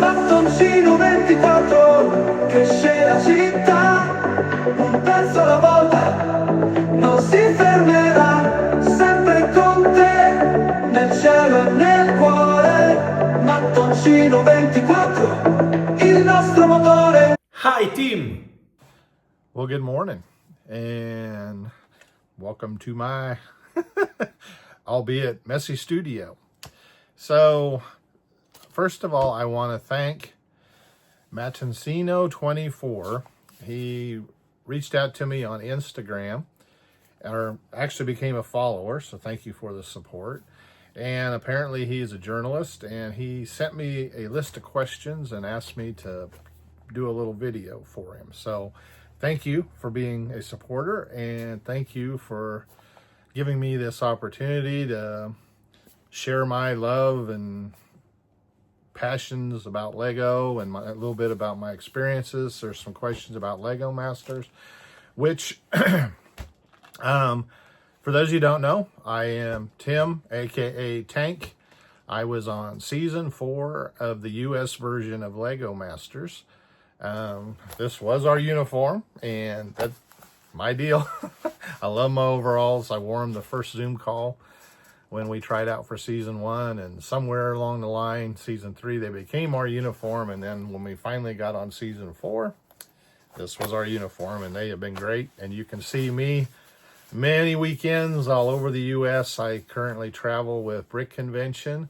mattoncino 24 che sceglie la città, un pezzo alla volta, non si fermerà, sempre con te, nel cielo e nel cuore, mattoncino 24, il nostro motore. Hi, Tim. Well, good morning and welcome to my albeit messy studio. So, first of all, I want to thank Mattoncino24. He reached out to me on Instagram, or actually became a follower, so thank you for the support. And apparently he is a journalist, and he sent me a list of questions and asked me to do a little video for him. So thank you for being a supporter, and thank you for giving me this opportunity to share my love and passions about Lego and a little bit about my experiences. There's some questions about Lego Masters, which for those of you who don't know, I am Tim, aka Tank. I was on season 4 of the US version of Lego Masters. This was our uniform, and that's my deal. I love my overalls. I wore them the first Zoom call when we tried out for season 1, and somewhere along the line, season 3, they became our uniform. And then when we finally got on season 4, this was our uniform, and they have been great. And you can see me many weekends all over the US. I currently travel with Brick Convention.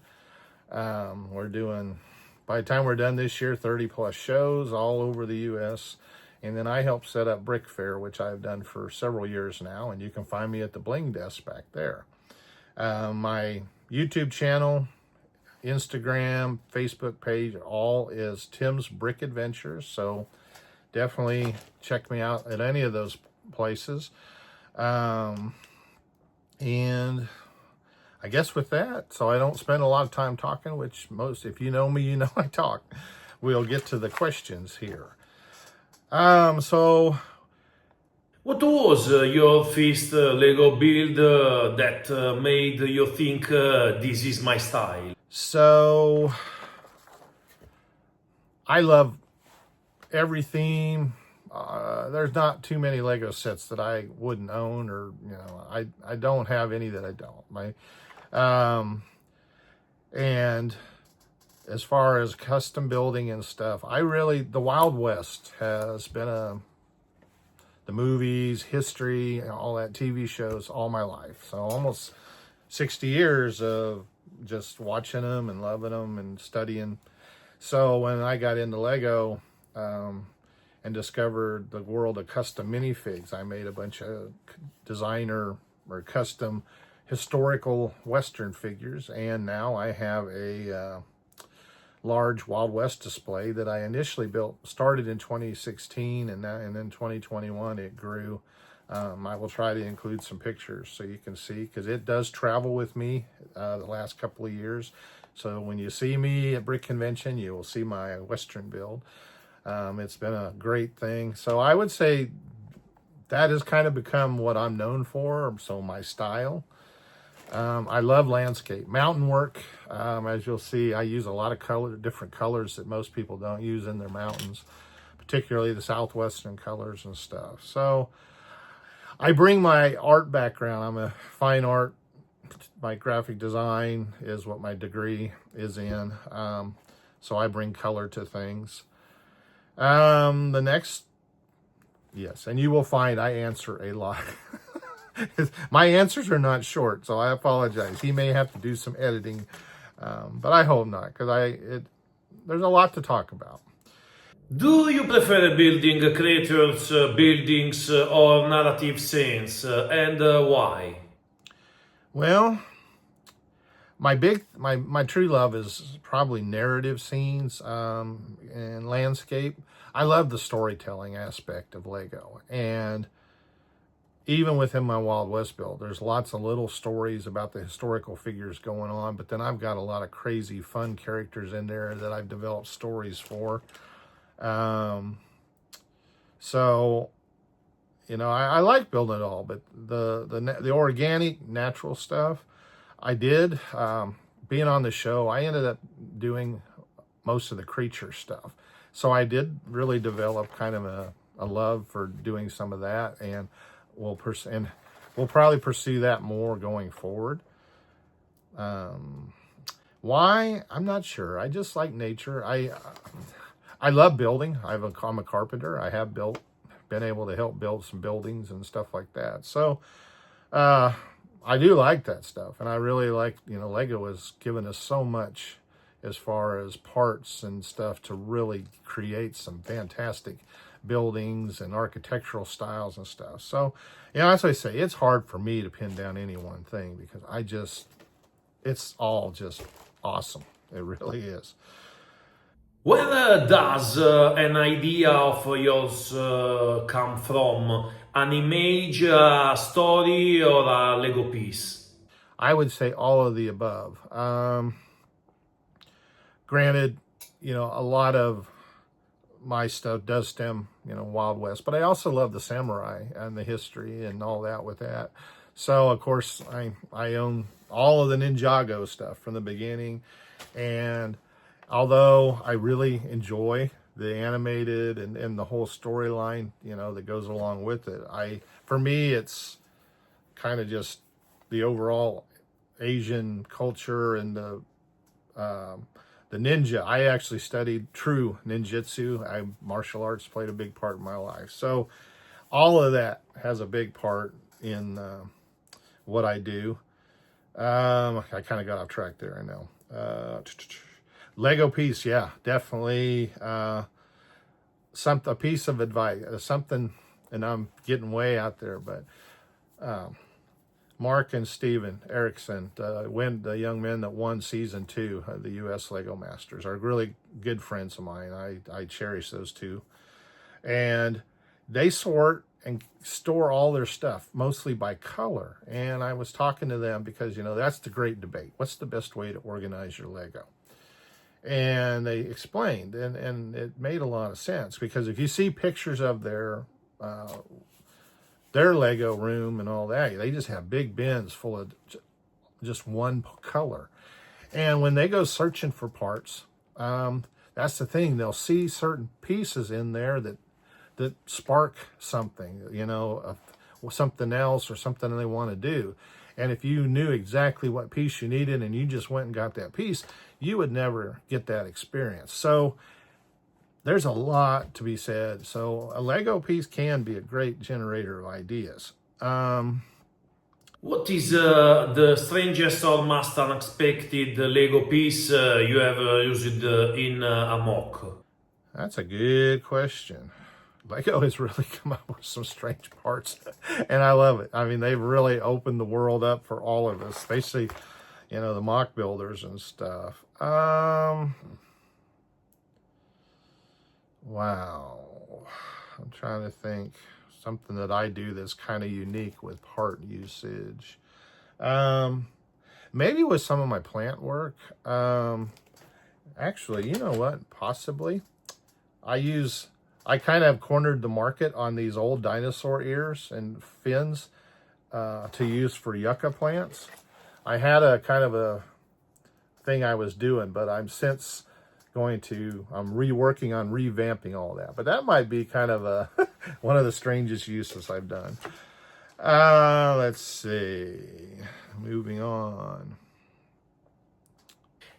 We're doing, by the time we're done this year, 30 plus shows all over the US. And then I help set up Brick Fair, which I've done for several years now. And you can find me at the Bling Desk back there. My YouTube channel, Instagram, Facebook page, all is Tim's Brick Adventures. So definitely check me out at any of those places. And I guess with that, so I don't spend a lot of time talking, which most, if you know me, you know I talk. We'll get to the questions here. So What was your first Lego build that made you think this is my style? So I love every theme. There's not too many Lego sets that I wouldn't own, or I don't have any that I don't. And as far as custom building and stuff, the Wild West has been the movies, history, all that, TV shows, all my life. So almost 60 years of just watching them and loving them and studying. So when I got into Lego and discovered the world of custom minifigs, I made a bunch of designer or custom historical Western figures. And now I have a large Wild West display that I initially started in 2016, and then 2021 it grew. I will try to include some pictures so you can see, because it does travel with me the last couple of years. So when you see me at Brick Convention, you will see my Western build. It's been a great thing. So I would say that has kind of become what I'm known for, so my style. I love landscape, mountain work. As you'll see, I use a lot of different colors that most people don't use in their mountains, particularly the southwestern colors and stuff. So I bring my art background. I'm a fine art. My graphic design is what my degree is in. So I bring color to things. Yes, and you will find I answer a lot. My answers are not short, so I apologize. He may have to do some editing, but I hope not, because there's a lot to talk about. Do you prefer building creatures, buildings, or narrative scenes, and why? Well, my true love is probably narrative scenes and landscape. I love the storytelling aspect of Lego, and even within my Wild West build, there's lots of little stories about the historical figures going on, but then I've got a lot of crazy fun characters in there that I've developed stories for. So, I like building it all, but the organic, natural stuff, I did. Being on the show, I ended up doing most of the creature stuff. So I did really develop kind of a love for doing some of that, and we'll probably pursue that more going forward. Why? I'm not sure. I just like nature. I love building. I'm a carpenter. I have been able to help build some buildings and stuff like that. So I do like that stuff, and I really like, Lego has given us so much as far as parts and stuff to really create some fantastic buildings and architectural styles and stuff. So, as I say, it's hard for me to pin down any one thing because it's all just awesome. It really is. Where does an idea of yours come from? An image, a story, or a Lego piece? I would say all of the above. Granted, a lot of my stuff does stem, Wild West, but I also love the samurai and the history and all that with that. So, of course, I own all of the Ninjago stuff from the beginning. And although I really enjoy the animated and the whole storyline, that goes along with it, for me, it's kind of just the overall Asian culture and the ninja. I actually studied true ninjutsu. Martial arts played a big part in my life. So all of that has a big part in what I do. I kind of got off track there, I know. Lego piece, yeah, definitely. A piece of advice, something, and I'm getting way out there, but Mark and Steven Erickson, the young men that won season 2 of the U.S. Lego Masters, are really good friends of mine. I cherish those two. And they sort and store all their stuff, mostly by color. And I was talking to them because, that's the great debate. What's the best way to organize your Lego? And they explained, and it made a lot of sense, because if you see pictures of their Lego room and all that, they just have big bins full of just one color. And when they go searching for parts, that's the thing. They'll see certain pieces in there that spark something, something else or something they want to do. And if you knew exactly what piece you needed and you just went and got that piece, you would never get that experience. So there's a lot to be said. So a Lego piece can be a great generator of ideas. What is the strangest or most unexpected Lego piece you have used in a MOC? That's a good question. Lego has really come up with some strange parts, and I love it. I mean, they've really opened the world up for all of us, especially, the MOC builders and stuff. Wow. I'm trying to think something that I do that's kind of unique with part usage. Maybe with some of my plant work. Actually, you know what? Possibly. I kind of cornered the market on these old dinosaur ears and fins to use for yucca plants. I had a kind of a thing I was doing, but I'm reworking on revamping all that. But that might be kind of one of the strangest uses I've done. Let's see. Moving on.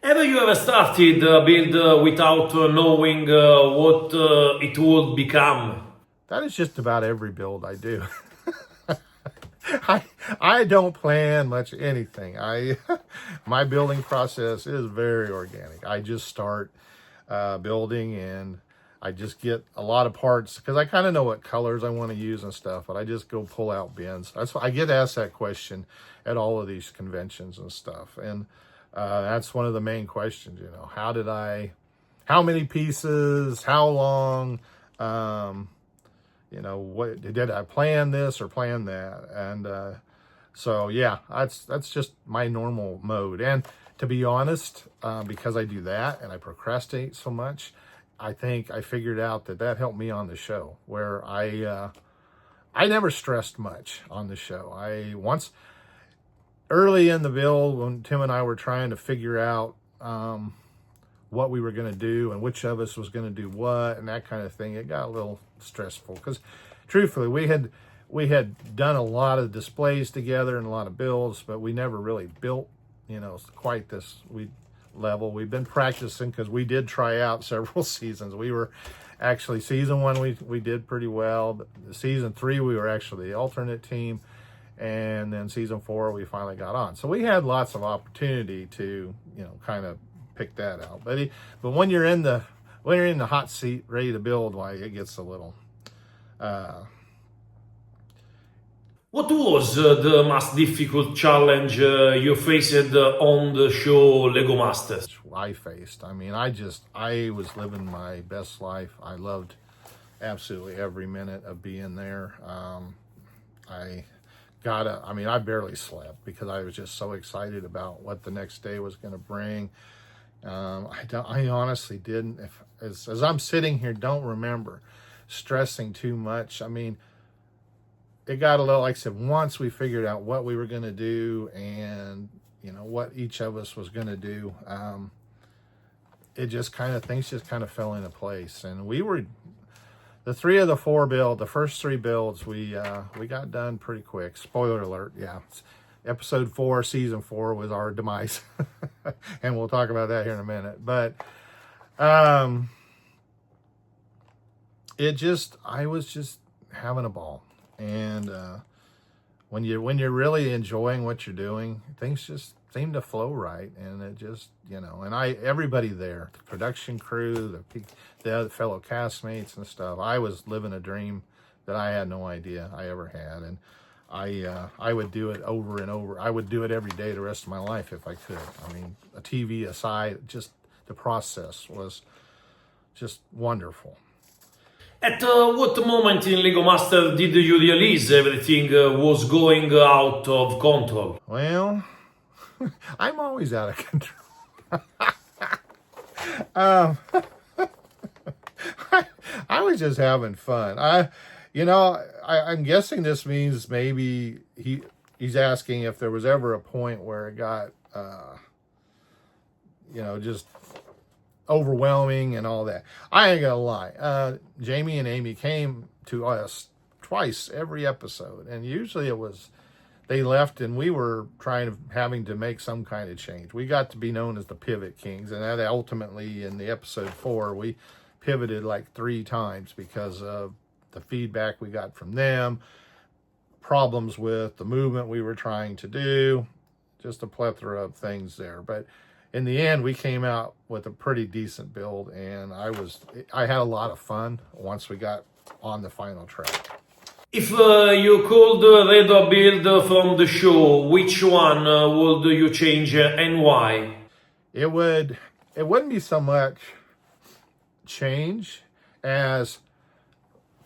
Have you ever started a build without knowing what it would become? That is just about every build I do. I don't plan much anything. My building process is very organic. I just start building, and I just get a lot of parts because I kind of know what colors I want to use and stuff, but I just go pull out bins. That's why I get asked that question at all of these conventions and stuff. And that's one of the main questions, how many pieces, how long, what did I plan this or plan that? And so yeah, that's just my normal mode. And to be honest, because I do that and I procrastinate so much, I think I figured out that helped me on the show, where I never stressed much on the show. Early in the build, when Tim and I were trying to figure out what we were going to do and which of us was going to do what and that kind of thing. It got a little stressful because truthfully we had done a lot of displays together and a lot of builds, but we never really built, quite this level. We've been practicing because we did try out several seasons. We were actually, season 1 we did pretty well, but season 3 we were actually the alternate team, and then season 4 we finally got on. So we had lots of opportunity to kind of pick that out. But when you're in the hot seat ready to build, why it gets a little What was the most difficult challenge you faced on the show Lego Masters? I faced. I mean, I was living my best life. I loved absolutely every minute of being there. I barely slept because I was just so excited about what the next day was going to bring. I honestly didn't, as I'm sitting here, don't remember stressing too much. I mean, it got a little, like I said, once we figured out what we were going to do and, what each of us was going to do, things just kind of fell into place. And we were, the first 3 builds, we got done pretty quick. Spoiler alert, yeah. Episode 4, season 4 was our demise. And we'll talk about that here in a minute. But, I was just having a ball. And when you're really enjoying what you're doing, things just seem to flow right. And it just, and everybody there, the production crew, the other fellow castmates and stuff, I was living a dream that I had no idea I ever had. And I would do it over and over. I would do it every day the rest of my life if I could. I mean, a TV aside, just the process was just wonderful. At what moment in Lego Master did you realize everything was going out of control? Well, I'm always out of control. I was just having fun. I'm guessing this means maybe he's asking if there was ever a point where it got, just overwhelming and all that. I ain't gonna lie. Jamie and Amy came to us twice every episode, and usually they left and we were having to make some kind of change. We got to be known as the Pivot Kings, and that ultimately in the episode 4 we pivoted like 3 times because of the feedback we got from them, problems with the movement we were trying to do, just a plethora of things there. But in the end, we came out with a pretty decent build, and I had a lot of fun once we got on the final track. If you could read a build from the show, which one would you change and why? It wouldn't be so much change as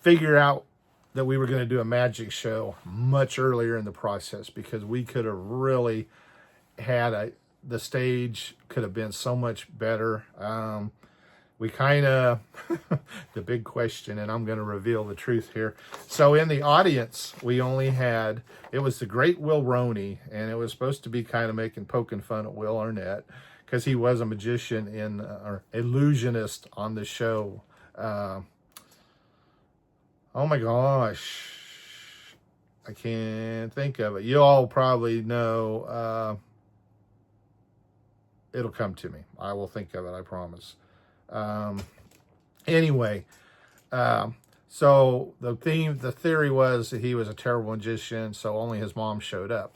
figure out that we were going to do a magic show much earlier in the process, because we could have really had the stage could have been so much better. We kind of, the big question, and I'm going to reveal the truth here. So in the audience, we only had, it was the great Will Roney, and it was supposed to be kind of poking fun at Will Arnett, because he was a magician or illusionist on the show. Oh my gosh, I can't think of it. You all probably know. It'll come to me. I will think of it, I promise. Anyway, so the theory was that he was a terrible magician, so only his mom showed up.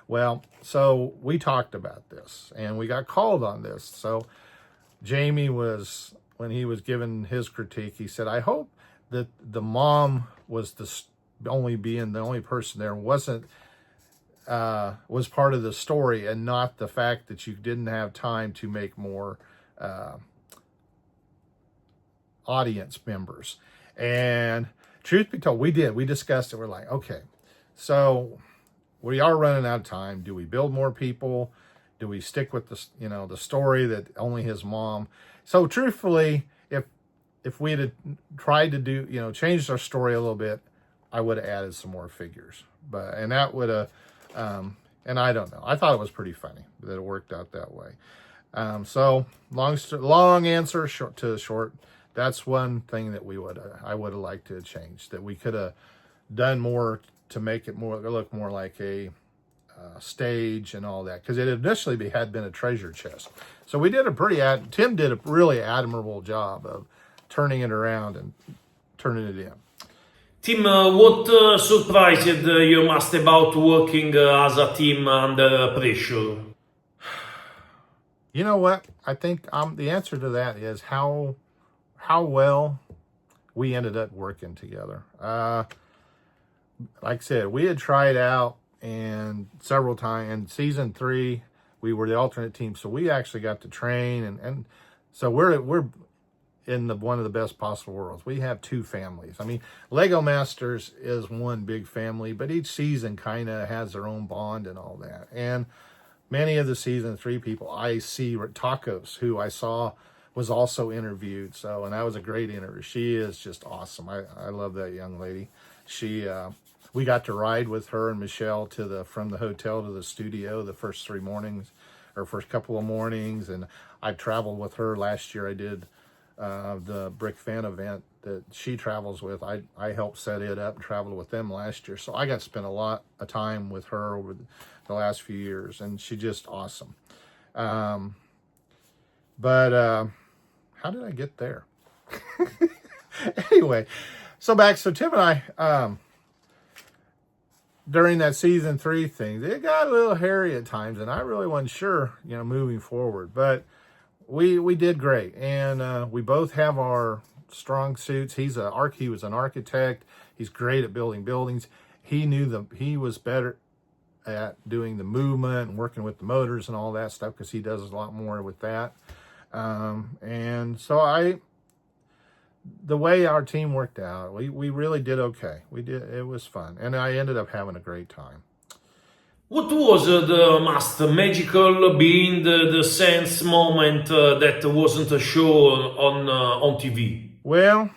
Well, so we talked about this, and we got called on this. So Jamie when he was given his critique, he said, I hope that the mom was the only person there was part of the story, and not the fact that you didn't have time to make more audience members. And truth be told, we discussed it. We're like, okay, so we are running out of time. Do we build more people? Do we stick with the story that only his mom? So truthfully, if we had tried to do, changed our story a little bit, I would have added some more figures. And that would have, and I don't know. I thought it was pretty funny that it worked out that way. So long answer short to short. That's one thing that I would have liked to have changed, that we could have done more to make it look more like a stage and all that, because it initially had been a treasure chest. So we did Tim did a really admirable job of turning it around and turning it in. Tim, what surprised you most about working as a team under pressure? You know what? I think the answer to that is how well we ended up working together. Like I said, we had tried out and several times. In season 3, we were the alternate team, so we actually got to train, and so we're in one of the best possible worlds. We have 2 families. I mean, Lego Masters is one big family, but each season kind of has their own bond and all that. And many of the season 3 people I see, Tacos, who I saw was also interviewed. So, and that was a great interview. She is just awesome. I love that young lady. We got to ride with her and Michelle from the hotel to the studio the first 3 mornings, or first couple of mornings. And I traveled with her last year. I did the Brick Fan event that she travels with. I helped set it up and traveled with them last year. So I got to spend a lot of time with her over the last few years, and she's just awesome. But how did I get there? Anyway, so Tim and I, during that season 3 thing, it got a little hairy at times, and I really wasn't sure, moving forward. But we did great, and we both have our strong suits. He was an architect. He's great at building buildings. He was better at doing the movement and working with the motors and all that stuff, because he does a lot more with that. And so the way our team worked out, we really did okay. It was fun, and I ended up having a great time. What was the most magical being the sense moment that wasn't shown on TV? Well,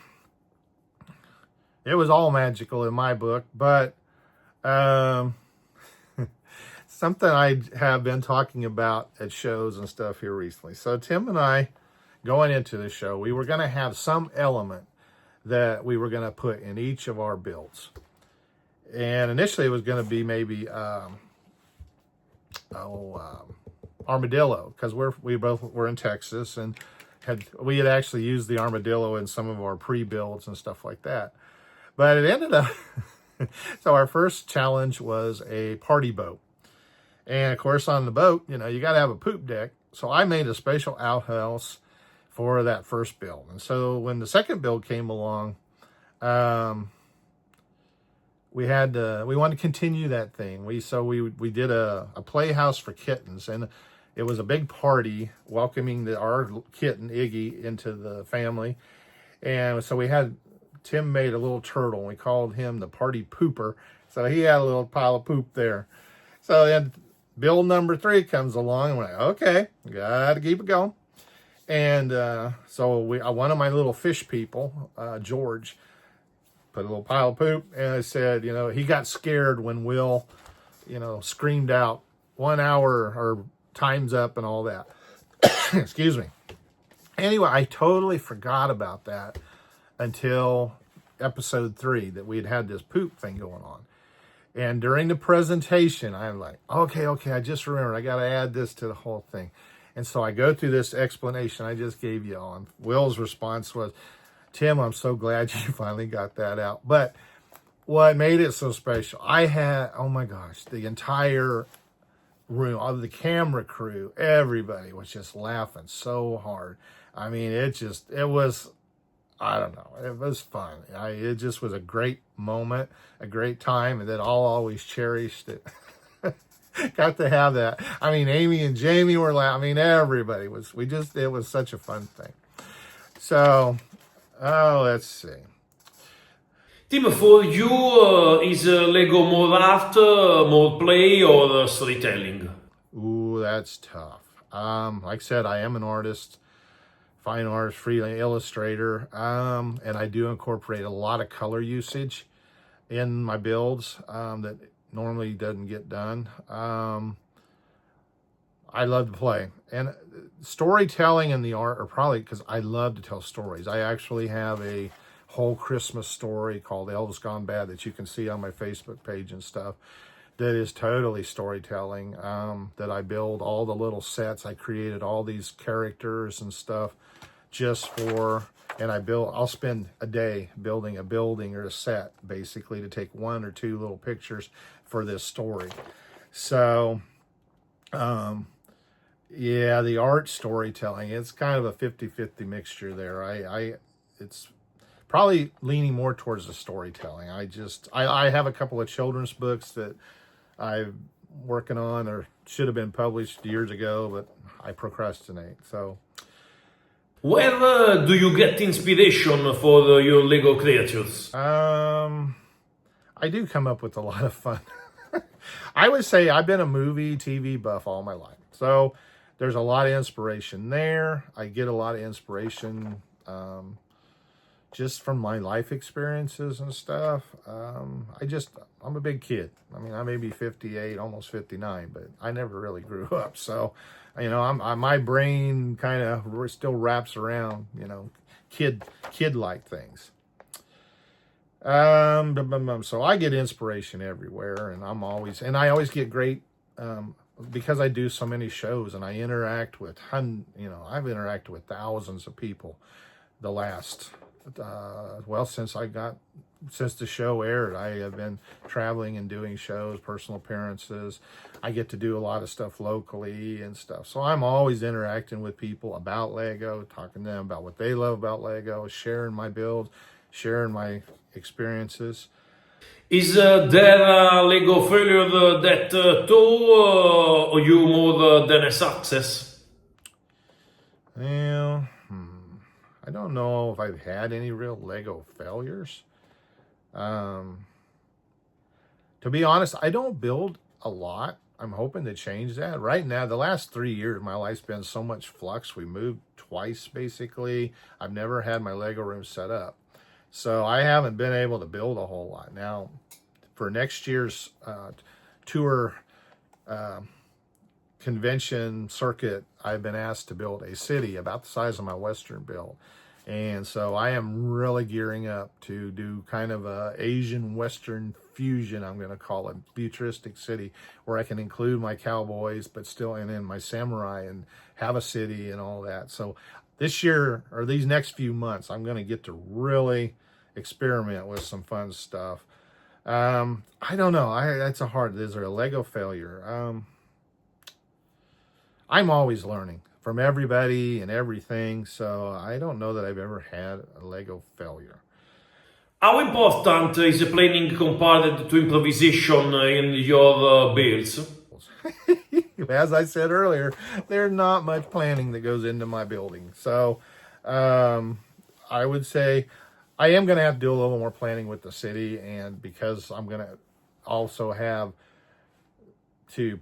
it was all magical in my book, but something I have been talking about at shows and stuff here recently. So Tim and I, going into the show, we were going to have some element that we were going to put in each of our builds. And initially it was going to be maybe armadillo, because we both were in Texas, and we had actually used the armadillo in some of our pre-builds and stuff like that. But it ended up, so our first challenge was a party boat. And of course on the boat, you got to have a poop deck. So I made a special outhouse for that first build. And so when the second build came along, we wanted to continue that thing. We did a playhouse for kittens, and it was a big party welcoming our kitten Iggy into the family. And so Tim made a little turtle, and we called him the party pooper. So he had a little pile of poop there. So then build number 3 comes along, and we're like, okay, got to keep it going. And so one of my little fish people, George, put a little pile of poop, and I said, he got scared when Will, screamed out 1 hour or time's up and all that. Excuse me. Anyway, I totally forgot about that until episode 3, that we had this poop thing going on. And during the presentation, I'm like, okay, I just remembered, I got to add this to the whole thing. And so I go through this explanation I just gave you on. Will's response was, Tim, I'm so glad you finally got that out. But what made it so special, I had, oh my gosh, the entire room, all the camera crew, everybody was just laughing so hard. I mean, it was, I don't know, it was fun. It just was a great moment, a great time, and that I'll always cherish it. Got to have that. I mean, Amy and Jamie were laughing. I mean, everybody it was such a fun thing. So, let's see. Tim, for you, is Lego more art, more play, or storytelling? Ooh, that's tough. Like I said, I am an artist, fine artist, freelance illustrator, and I do incorporate a lot of color usage in my builds that normally doesn't get done. I love to play. and storytelling and the art are probably, because I love to tell stories. I actually have a whole Christmas story called Elves Gone Bad that you can see on my Facebook page and stuff, that is totally storytelling, that I build all the little sets. I created all these characters and stuff just for, and I'll spend a day building a building or a set, basically, to take 1 or 2 little pictures for this story. So, yeah, the art storytelling, it's kind of a 50-50 mixture there. It's probably leaning more towards the storytelling. I have a couple of children's books that I'm working on or should have been published years ago, but I procrastinate. So, where do you get inspiration for your Lego creatures? I do come up with a lot of fun. I would say I've been a movie, TV buff all my life. So there's a lot of inspiration there. I get a lot of inspiration just from my life experiences and stuff. I'm a big kid. I mean, I may be 58, almost 59, but I never really grew up. So, you know, my brain kind of still wraps around, you know, kid-like things. So I get inspiration everywhere, and I always get great, because I do so many shows and I interact with, I've interacted with thousands of people the last, since the show aired. I have been traveling and doing shows, personal appearances. I get to do a lot of stuff locally and stuff. So I'm always interacting with people about Lego, talking to them about what they love about Lego, sharing my builds, sharing my experiences. Is there a Lego failure that taught you more than a success? Well, I don't know if I've had any real Lego failures. To be honest, I don't build a lot. I'm hoping to change that. Right now, the last 3 years, my life's been so much flux. We moved twice, basically. I've never had my Lego room set up. So I haven't been able to build a whole lot. Now, for next year's tour convention circuit, I've been asked to build a city about the size of my Western build. And so I am really gearing up to do kind of a Asian Western fusion, I'm going to call it, futuristic city, where I can include my cowboys, but still, and then my samurai, and have a city and all that. So this year, or these next few months, I'm going to get to really experiment with some fun stuff. I don't know. Is there a Lego failure? I'm always learning from everybody and everything, so I don't know that I've ever had a Lego failure. How important is planning compared to improvisation in your builds? As I said earlier, there's not much planning that goes into my building. So I would say I am going to have to do a little more planning with the city, and because I'm going to also have to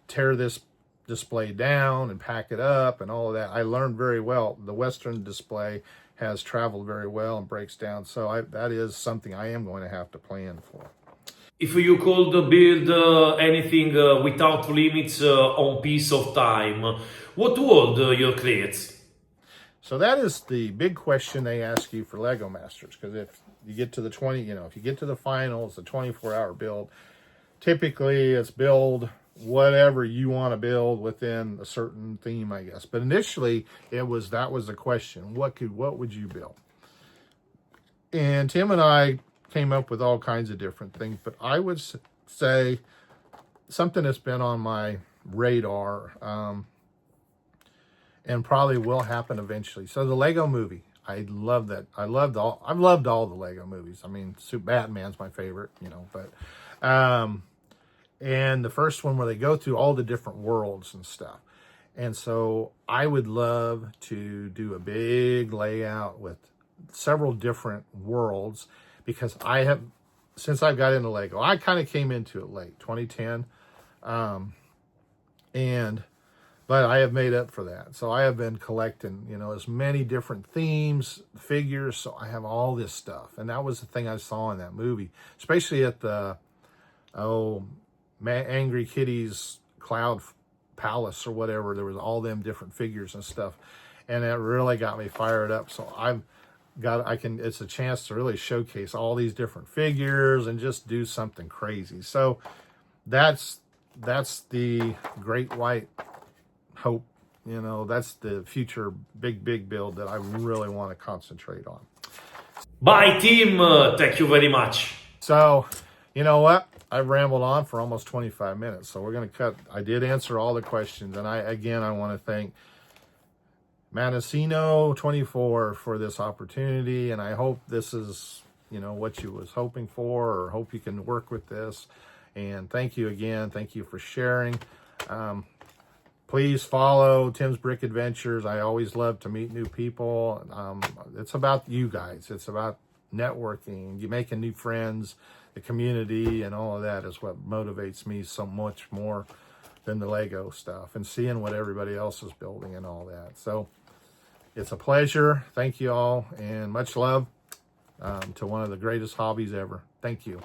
tear this display down and pack it up and all of that. I learned very well. The Western display has traveled very well and breaks down. So that is something I am going to have to plan for. If you could build anything without limits on piece of time, what would you create? So that is the big question they ask you for Lego Masters, because if you get to the if you get to the finals, the 24-hour build, typically it's build whatever you want to build within a certain theme, I guess. But initially, that was the question: what would you build? And Tim and I came up with all kinds of different things, but I would say something that's been on my radar, and probably will happen eventually. So the Lego movie, I love that. I've loved all the Lego movies. I mean, Batman's my favorite, but and the first one where they go through all the different worlds and stuff. And so I would love to do a big layout with several different worlds, because since I've got into Lego, I kind of came into it late, 2010. But I have made up for that. So I have been collecting, as many different themes, figures. So I have all this stuff. And that was the thing I saw in that movie, especially at the, Angry Kitty's cloud palace or whatever. There was all them different figures and stuff. And it really got me fired up. So it's a chance to really showcase all these different figures and just do something crazy. So that's the Great White Hope. You know, that's the future big build that I really want to concentrate on. Bye, team. Thank you very much. So, you know what? I've rambled on for almost 25 minutes. So we're going to cut. I did answer all the questions. And I want to thank Manesino24 for this opportunity. And I hope this is, you know, what you was hoping for, or hope you can work with this. And thank you again. Thank you for sharing. Please follow Tim's Brick Adventures. I always love to meet new people. It's about you guys. It's about networking, you making new friends, the community, and all of that is what motivates me so much more than the Lego stuff, and seeing what everybody else is building and all that. So it's a pleasure. Thank you all, and much love to one of the greatest hobbies ever. Thank you.